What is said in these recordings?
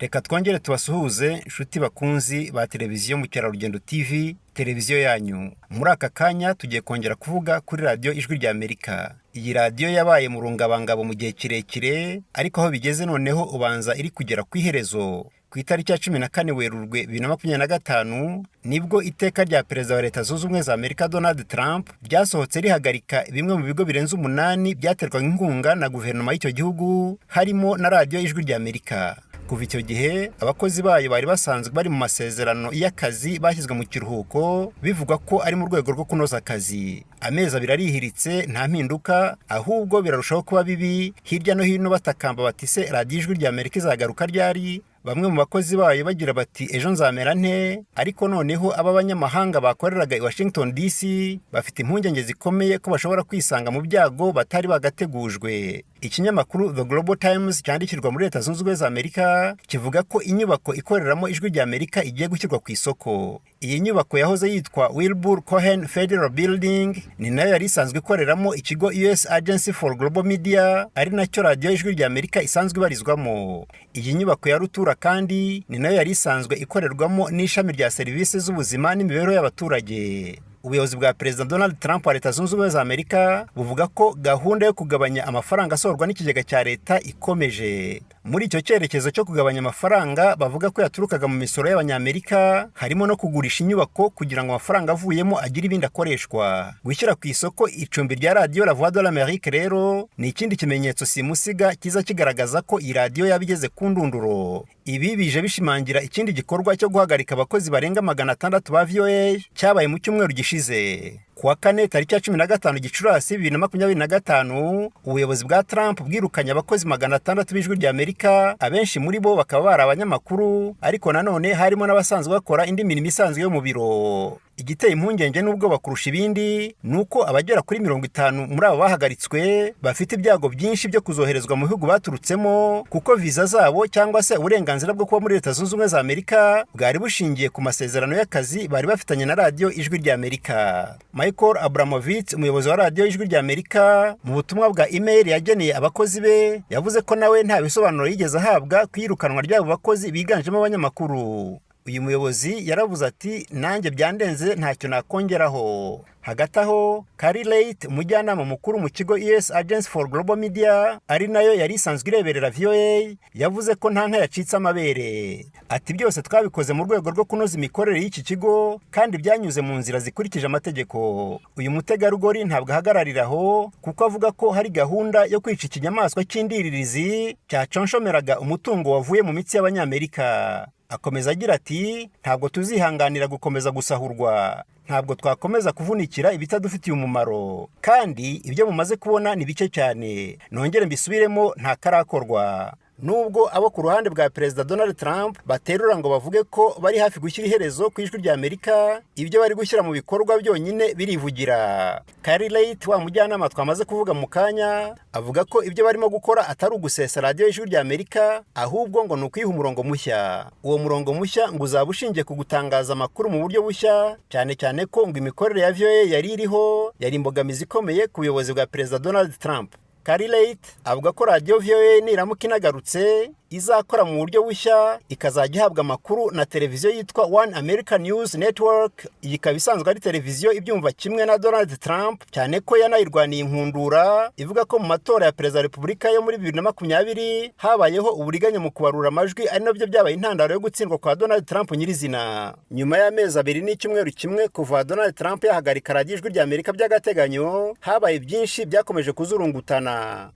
Reka twongere tubasuhuze inshuti bakunzi ba televiziyo Mukerarugendo TV, televiziyo yanyu. Muri aka kanya tugiye kongera kuvuga kuri radiyo Ijwi ry'Amerika. Iyi radiyo yabaye mu rungabangabo mu gihe kirekire, ariko aho bigeze noneho ubanza iri kugera ku iherezo. Ku itariki ya 14 Werurwe 2025 nibwo iteka rya Perezida wa Leta Zunze Ubumwe za Amerika Donald Trump ryasohotse rihagarika bimwe mu bigo birenze 8 byaterwaga inkunga na guverinoma y'icyo gihugu, harimo na radiyo Ijwi ry'Amerika. Kuva icyo gihe abakozi bayo bari basanzwe bari mu masezerano y'akazi bashyizwe mu kiruhuko, bivuga ko ari mu rwego rwo kunoza akazi. Amezi abiri arihiritse nta mpinduka, ahubwo birarushaho kuba bibi. Hirya no hino batakamba bati se radiyo Ijwi ry'Amerika izagaruka ryari? Bamwe mu bakozi bayo bagira bati ejo nzamera nte, ariko noneho aba banyamahanga bakoreraga i Washington DC bafite impungenge zikomeye ko bashobora kwisanga mu byago batari bagategujwe. Ikinyamakuru The Global Times cyandikirwa muri Leta Zunze Ubumwe za Amerika kivuga ko inyubako ikoreramo Ijwi ry'Amerika igiye gushyirwa ku isoko. Iyi nyubako yahoze yitwa Wilbur Cohen Federal Building, ni nayo yari isanzwe ikoreramo ikigo US Agency for Global Media, ari nacyo radiyo Ijwi ry'Amerika isanzwe ibarizwamo. Iyi nyubako ya rutura kandi ni nayo yari isanzwe ikorerwamo n'ishami rya serivisi z'ubuzima n'imibereho y'abaturage. Ubuyobozi bwa Perezida Donald Trump wa Leta Zunze Ubumwe za Amerika buvuga ko gahunda yo kugabanya amafaranga asorwa n'ikigega cya leta ikomeje. Muri icyo cyerekezo cyo kugabanya amafaranga bavuga ko yaturukaga mu misoro y'abanyamerika, harimo no kugurisha inyubako kugira ngo amafaranga avuyemo agire ibindi akoreshwa. Gushyira ku isoko icumbi rya radiyo La Voix de l'Amérique rero ni ikindi kimenyetso simusiga kiza kigaragaza ko iyi radiyo yabigeze ku ndunduro. Ibi bije bishimangira ikindi gikorwa cyo guhagarika abakozi barenga 600 ba VOA cyabaye mu cyumweru gishize. Kuwa kane tariki ya 15 Gicurasi 2025 ubuyobozi bwa Trump bwirukanye abakozi 600 b'Ijwi ry'Amerika, abenshi muri bo bakaba bari abanyamakuru, ariko nanone harimo n'abasanzwe bakora indi mirimo isanzwe yo mu biro. Igiteye impungenge n'ubwo bakurusha ibindi nuko abagera kuri 50 muri abo bahagaritswe bafite ibyago byinshi byo kuzoherezwa mu bihugu baturutsemo, kuko viza zabo cyangwa se uburenganzira bwo kuba muri Leta Zunze Ubumwe za Amerika bwari bushingiye ku masezerano y'akazi bari bafitanye na radiyo Ijwi ry'Amerika. Michael Abramovich, umuyobozi wa radiyo Ijwi ry'Amerika, mu butumwa bwa email yageneye abakozi be yavuze ko nawe nta bisobanuro yigeze ahabwa ku iyirukanwa ry'abo bakozi biganjemo abanyamakuru. Uyu muyobozi yaravuze ati nanjye byandenze ntacyo nakongeraho. Hagati aho, Carrie Late, umujyanama mukuru mu kigo US Agency for Global Media, ari nayo yari isanzwe ireberera VOA, yavuze ko nta nka yacitse amabere. Ati byose twabikoze mu rwego rwo kunoza imikorere y'iki kigo kandi byanyuze mu nzira zikurikije amategeko. Uyu mutegarugori ntabwo ahagarariraho, kuko avuga ko hari gahunda yo kwica ikinyamaswa cy'indiririzi cyaconshomeraga umutungo wavuye mu mitsi y'abanyamerika. Akomeza agira ati ntabwo tuzihanganira gukomeza gusahurwa, ntabwo twakomeza kuvunikira ibitadufitiye umumaro, kandi ibyo mumaze kubona ni bike cyane. Nongere mbisubiremo, nta karakorwa. Nubwo abo ku ruhande bwa Perezida Donald Trump baterura ngo bavuge ko bari hafi gushyira iherezo ku Ijwi ry'Amerika, ibyo bari gushyira mu bikorwa byonyine birivugira. Carrie Late, wa mujyanama twamaze kuvuga mu kanya, avuga ko ibyo barimo gukora atari ugusesa radiyo Ijwi ry'Amerika, ahubwo ngo ni ukwiha umurongo mushya. Uwo murongo mushya ngo uzaba ushingiye ku gutangaza amakuru mu buryo bushya, cyane cyane ko ngo imikorere ya VOA yari iriho yari imbogamizi ikomeye ku buyobozi bwa Perezida Donald Trump. Carrie Late avuga ko radiyo VOA niramuka inagarutse izakora mu buryo bushya, ikazajya ihabwa amakuru na televiziyo yitwa One American News Network. Iyi ikaba isanzwe ari televiziyo ibyumva kimwe na Donald Trump, cyane ko yanayirwaniye inkundura ivuga ko mu matora ya Perezida wa Repubulika yo muri 2020 habayeho uburiganya mu kubarura amajwi, ari nabyo byabaye intandaro yo gutsindwa kwa Donald Trump nyirizina. Nyuma y'amezi abiri n'icyumweru kimwe kuva Donald Trump yahagarika radiyo Ijwi ry'Amerika by'agateganyo, habaye byinshi byakomeje kuzurungutana.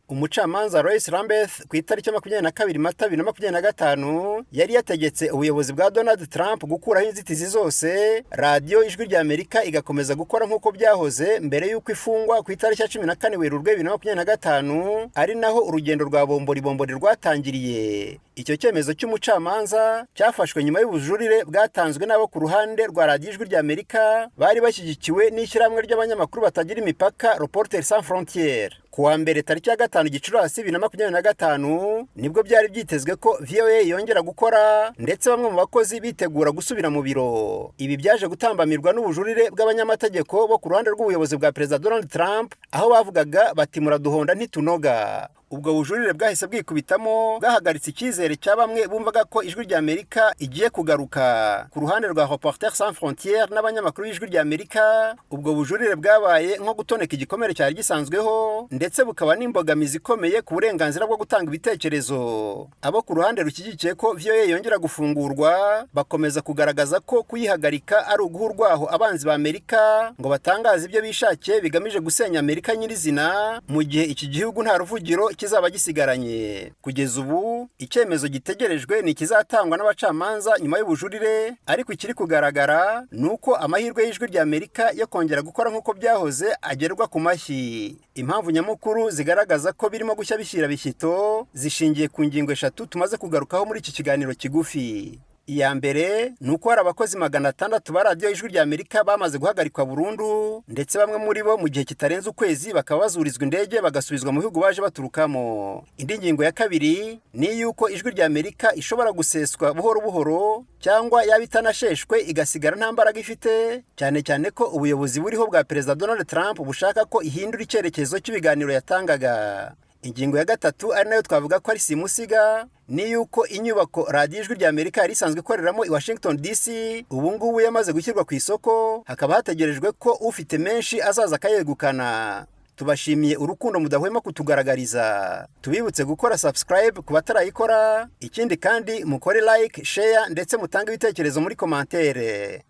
Umucamanza Royce Lamberth ku itariki 22 Mata 2025 yari yategetse ubuyobozi bwa Donald Trump gukuraho inzitizi zose, radiyo Ijwi ry'Amerika igakomeza gukora nk'uko byahoze mbere y'uko ifungwa ku itariki ya 14 Werurwe 2025, ari naho urugendo rwa bombori rwatangiriye. Icyo cyemezo cy'umucamanza cyafashwe nyuma y'ubujurire bwatanzwe n'abo ku ruhande rwa radiyo Ijwi ry'Amerika bari bashyigikiwe n'ishyirahamwe ry'abanyamakuru batagira imipaka Reporters Sans Frontières. Kuwa mbere tariki ya 5 Gicurasi 2025 nibwo byari byitezwe ko VOA yongera gukora, ndetse bamwe mu bakozi bitegura gusubira mu biro. Ibi byaje gutambamirwa n'ubujurire bw'abanyamategeko bo ku ruhande rw'ubuyobozi bwa Perezida Donald Trump, aho bavugaga bati muraduhonda ntitunoga. ubwo bujurire bwahise bwikubitamo bwahagaritse icyizere cya bamwe bumvaga ko ijwi rya Amerika igiye kugaruka. Ku ruhande rwa Reporters sans frontières n'abanyamakuru b'ijwi rya Amerika, ubwo bujurire bwabaye nko gutoneka igikomere cyari gisanzweho, ndetse bukaba n'imbogamizi ikomeye ku burenganzira bwo gutanga ibitekerezo. Abo ku ruhande rushyigikiye ko VOA yongera gufungurwa bakomeza kugaragaza ko kuyihagarika ari uguhurwaho abanzi ba Amerika ngo batangaze ibyo bishakiye bigamije gusenya Amerika nyirizina, mu gihe iki gihugu nta ruvugiro kizaba gisigaranye. Kugeza ubu icyemezo gitegerejwe ni kizatangwa n'abacamanza nyuma y'ubujurire, ariko ikiri kugaragara nuko amahirwe y'ijwi rya Amerika yo kongera gukora nk'uko byahoze agerwa ku mashyi. Impamvu nyamukuru zigaragaza ko birimo gushya bishyira bishyito zishingiye ku ngingo 3 tumaze kugarukaho muri iki kiganiro kigufi. Iya mbere nuko hari abakozi 600 ba radio ijwi rya Amerika bamaze guhagarikwa burundu, ndetse bamwe muri bo mu gihe kitarenze ukwezi bakaba bazurizwa indege bagasubizwa mu bihugu baje baturukamo. Indi ngingo ya kabiri ni yuko ijwi rya Amerika ishobora guseswa buhoro buhoro cyangwa yaba itanasheshwe igasigara nta mbaraga ifite, cyane cyane ko ubuyobozi buriho bwa Perezida Donald Trump bushaka ko ihindura icyerekezo cy'ibiganiro yatangaga. Ingingo ya gatatu ari nayo twavuga ko ari simusiga, ni yuko inyubako radio ijwi rya Amerika yari isanzwe ikoreramo i Washington DC ubu ngubu yamaze gushyirwa ku isoko, hakaba hategerejwe ko ufite menshi azaza akayegukana. Tubashimiye urukundo mudahwema kutugaragariza. Tubibutse gukora subscribe ku batarayikora, ikindi kandi mukore like, share ndetse mutange ibitekerezo muri commentaire.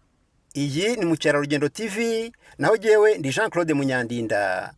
Iyi ni Mukerarugendo TV, naho jewe ndi Jean Claude Munyandinda.